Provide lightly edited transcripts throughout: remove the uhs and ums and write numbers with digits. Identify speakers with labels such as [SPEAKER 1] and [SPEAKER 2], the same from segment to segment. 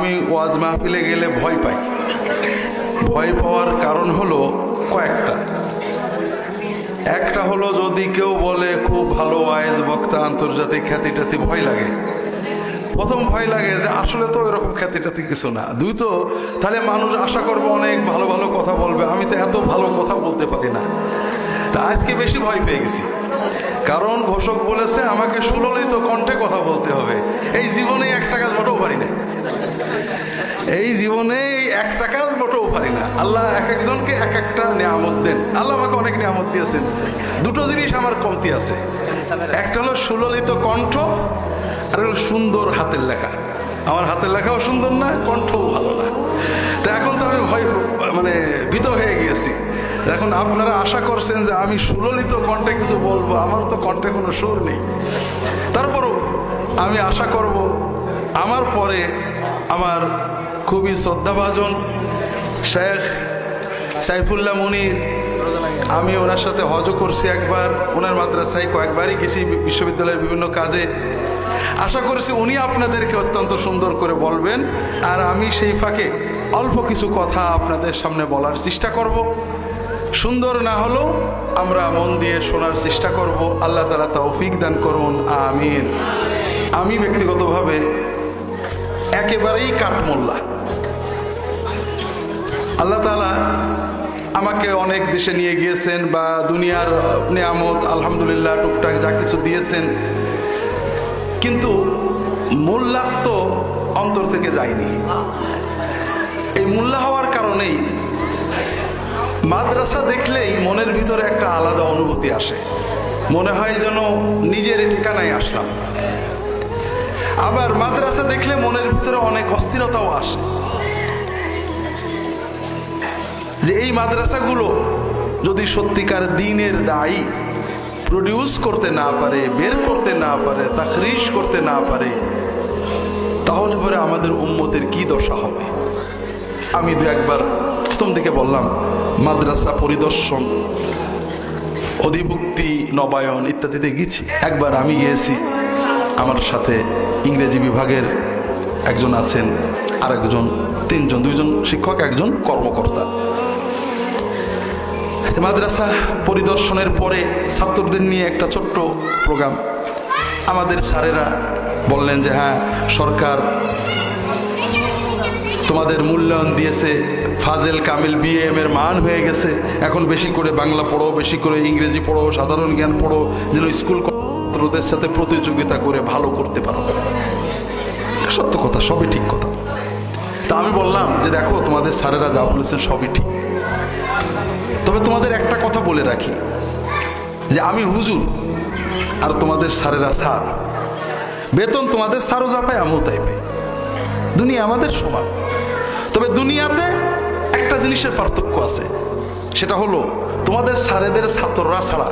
[SPEAKER 1] আমি ওয়াজ মাহফিলে গেলে ভয় পাই। ভয় পাওয়ার কারণ হলো কয়েকটা। একটা হলো যদি কেউ বলে খুব ভালো ওয়াইজ বক্তা, আন্তর্জাতিক খ্যাতি ট্যাতি, ভয় লাগে। প্রথম ভয় লাগে যে আসলে তো এরকম খ্যাতি ট্যাতি কিছু না। দুই তো তাহলে মানুষ আশা করবে অনেক ভালো ভালো কথা বলবে, আমি তো এত ভালো কথা বলতে পারি না। তা আজকে বেশি ভয় পেয়ে গেছি, কারণ ঘোষক বলেছে আমাকে সুললিত কণ্ঠে কথা বলতে হবে। এই জীবনে একটা কাজ মোটেও পারি না, এই জীবনে একটা কাজ মোটেও পারি না। আল্লাহ এক একজনকে এক একটা নিয়ামত দেন। আল্লাহ আমাকে অনেক নিয়ামত দিয়েছেন, দুটো জিনিস আমার কমতি আছে। একটা হলো সুললিত কণ্ঠ, আর হলো সুন্দর হাতের লেখা। আমার হাতের লেখাও সুন্দর না, কণ্ঠও ভালো না। তা এখন তো আমি ভীত হয়ে গিয়েছি। এখন আপনারা আশা করছেন যে আমি সুললিত কণ্ঠে কিছু বলবো, আমার তো কণ্ঠে কোনো সুর নেই। তারপরও আমি আশা করব আমার পরে আমার খুবই শ্রদ্ধাভাজন শেখ সাইফুল্লাহ মুনির, আমি ওনার সাথে হজও করছি একবার, ওনার মাদ্রাসায় কয়েকবারই গেছি বিশ্ববিদ্যালয়ের বিভিন্ন কাজে। আশা করছি উনি আপনাদেরকে অত্যন্ত সুন্দর করে বলবেন, আর আমি সেই ফাঁকে অল্প কিছু কথা আপনাদের সামনে বলার চেষ্টা করব। সুন্দর না হলেও আমরা মন দিয়ে শোনার চেষ্টা করব। আল্লাহ তাআলা তৌফিক দান করুন, আমিন। আমি ব্যক্তিগতভাবে একেবারেই কাঠমোল্লা। আল্লাহ তাআলা আমাকে অনেক দেশে নিয়ে গিয়েছেন, বা দুনিয়ার নিয়ামত আলহামদুলিল্লাহ টুকটাক যা কিছু দিয়েছেন, কিন্তু মোল্লা তো অন্তর থেকে যায়নি। এই মোল্লা হওয়ার কারণেই মাদ্রাসা দেখলেই মনের ভিতরে একটা আলাদা অনুভূতি আসে, মনে হয় যেন নিজের ঠিকানায় আসলাম। আবার মাদ্রাসা দেখলে মনের ভিতরে অনেক অস্থিরতাও আসে, যে এই মাদ্রাসাগুলো যদি সত্যিকার দ্বীনের দায়ী প্রডিউস করতে না পারে, বের করতে না পারে, তাখরিজ করতে না পারে, তাহলে পরে আমাদের উম্মতের কি দশা হবে। আমি দু একবার প্রথম দিকে বললাম মাদ্রাসা পরিদর্শন, অধিভুক্তি নবায়ন ইত্যাদিতে গেছি। একবার আমি গিয়েছি, আমার সাথে ইংরেজি বিভাগের একজন আছেন, আর একজন, তিনজন, দুইজন শিক্ষক, একজন কর্মকর্তা। মাদ্রাসা পরিদর্শনের পরে ছাত্রদের নিয়ে একটা ছোট্ট প্রোগ্রাম। আমাদের স্যারেরা বললেন যে হ্যাঁ, সরকার তোমাদের মূল্যায়ন দিয়েছে, ফাজেল কামিল বিএম এর মান হয়ে গেছে, এখন বেশি করে বাংলা পড়ো, বেশি করে ইংরেজি পড়ো, সাধারণ জ্ঞান পড়ো, যেন স্কুল ছাত্রদের সাথে প্রতিযোগিতা করে ভালো করতে পারো। সত্য কথা, সবই ঠিক কথা। তা আমি বললাম যে দেখো, তোমাদের স্যারেরা যা বলেছেন সবই ঠিক, তবে তোমাদের একটা কথা বলে রাখি, যে আমি হুজুর আর তোমাদের স্যারেরা স্যার, বেতন তোমাদের স্যারও যা পায় আমিও তাই পাই, দুনিয়া আমাদের সমান। তবে দুনিয়াতে একটা জিনিসের পার্থক্য আছে, সেটা হলো তোমাদের স্যারেদের ছাত্ররা ছাড়া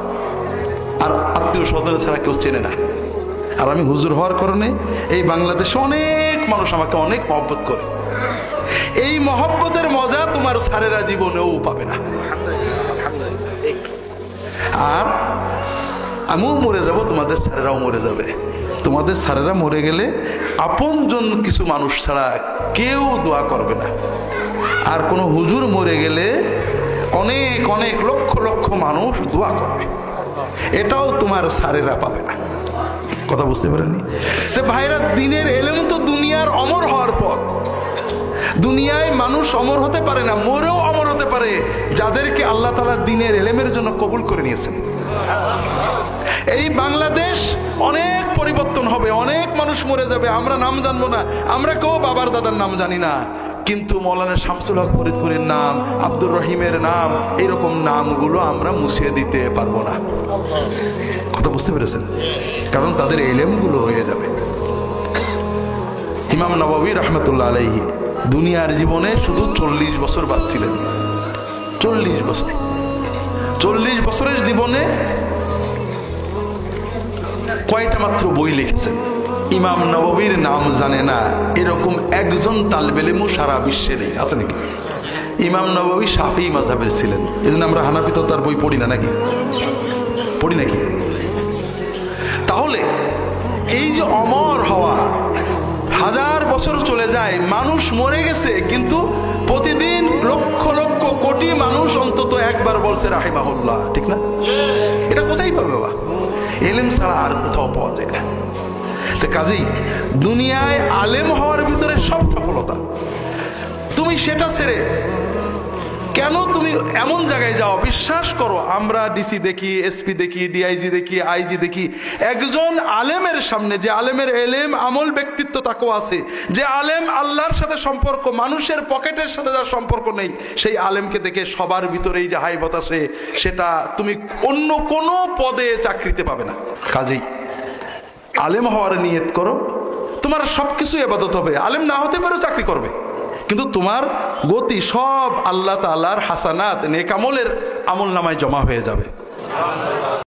[SPEAKER 1] আর আত্মীয় স্বজনের ছাড়া কেউ চেনে না। আর আমি হুজুর হওয়ার কারণে এই বাংলাদেশে অনেক মানুষ আমাকে অনেক মহব্বত করে। এই মহব্বতের মজা তোমার স্যারেরা জীবনেও পাবে না। আর আমিও মরে যাব, তোমাদের স্যারেরাও মরে যাবে। তোমাদের স্যারেরা মরে গেলে আপনজন কিছু মানুষ ছাড়া কেউ দোয়া করবে না। আর কোনো হুজুর মরে গেলে অনেক অনেক লক্ষ লক্ষ মানুষ দোয়া করবে, এটাও তোমার স্যারেরা পাবে না। কথা বুঝতে পারেননি? তো ভাইরা, দিনের এলেম তো দুনিয়ার অমর হওয়ার পথ। দুনিয়ায় মানুষ অমর হতে পারে না, মরেও অমর হতে পারে যাদেরকে আল্লাহ তাআলা দ্বীনের এলেমের জন্য কবুল করে নিয়েছেন। এই বাংলাদেশ অনেক পরিবর্তন হবে, অনেক মানুষ মরে যাবে, আমরা নাম জানবো না, আমরা কেউ বাবার দাদার নাম জানি না, কিন্তু মৌলানা শামসুল হক ফরিদপুরের নাম, আব্দুর রহিমের নাম, এরকম নামগুলো আমরা মুছিয়ে দিতে পারবো না। কথা বুঝতে পেরেছেন? কারণ তাদের এলেমগুলো রয়ে যাবে। ইমাম নববী রাহমাতুল্লাহ আলাইহি দুনিয়ার জীবনে শুধু 40 বছর বাঁচছিলেন। 40 বছর, 40 বছরের জীবনে কয়টা মাত্র বই লিখেছেন। ইমাম নববীর নাম জানে না এরকম একজন তালেবে ইলম সারা বিশ্বে নেই, আছে নাকি? ইমাম নববী শাফিঈ মাযহাবের ছিলেন, এজন্য আমরা হানাফি তো তার বই পড়ি না, নাকি পড়ি নাকি? তাহলে এই যে অমর হওয়া, হাজার বছর চলে যায়, মানুষ মরে গেছে, কিন্তু প্রতিদিন লক্ষ লক্ষ কোটি মানুষ অন্তত একবার বলছে রাহিমাহুল্লাহ, ঠিক না? এটা কোথায় পাবে বাবা? এলেম ছাড়া আর কোথাও পাওয়া যায় না। তো কাজেই দুনিয়ায় আলেম হওয়ার ভিতরে সব সফলতা। তুমি সেটা ছেড়ে কেন তুমি এমন জায়গায় যাও? বিশ্বাস করো, আমরা ডিসি দেখি, এসপি দেখি, ডিআইজি দেখি, আইজি দেখি, একজন আলেমের সামনে, যে আলেমের এলেম আমল ব্যক্তিত্ব তাকেও আছে, যে আলেম আল্লাহর সাথে সম্পর্ক, মানুষের পকেটের সাথে যার সম্পর্ক নেই, সেই আলেমকে দেখে সবার ভিতরেই যে হাইবত আসে, সেটা তুমি অন্য কোনো পদে চাকরিতে পাবে না। কাজেই আলেম হওয়ার নিয়ত করো, তোমার সবকিছু ইবাদত হবে। আলেম না হতে পারো, চাকরি করবে, কিন্তু তোমার গতি সব আল্লাহ তাআলার হাসানাত, নেক আমলের আমল নামায় জমা হয়ে যাবে।